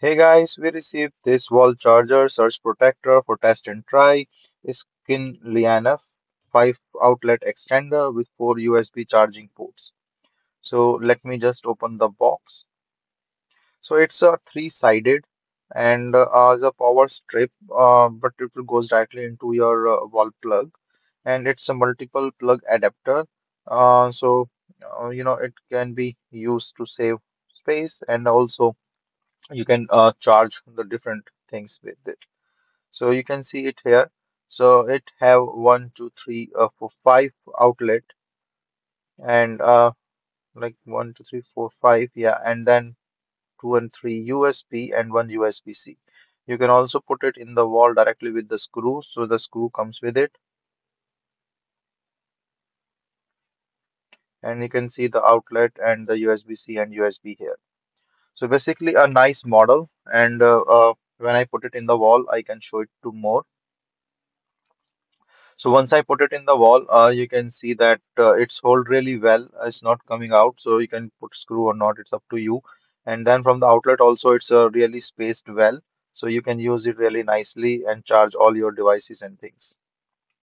Hey guys, we received this wall charger surge protector for test and try. It's QINLIANF 5 outlet extender with 4 USB charging ports. So let me just open the box. So it's a three-sided and as a power strip, but it will goes directly into your wall plug, and it's a multiple plug adapter. It can be used to save space, and also you can charge the different things with it. So you can see it here. So it have one, two, three, four, five outlet, and like one, two, three, four, five, yeah, and then two and three USB and one USB-C. You can also put it in the wall directly with the screw, so the screw comes with it, and you can see the outlet and the USB-C and USB here. So basically a nice model, and when I put it in the wall, I can show it to more. So once I put it in the wall, you can see that it's hold really well. It's not coming out, so you can put screw or not. It's up to you. And then from the outlet also, it's really spaced well, so you can use it really nicely and charge all your devices and things.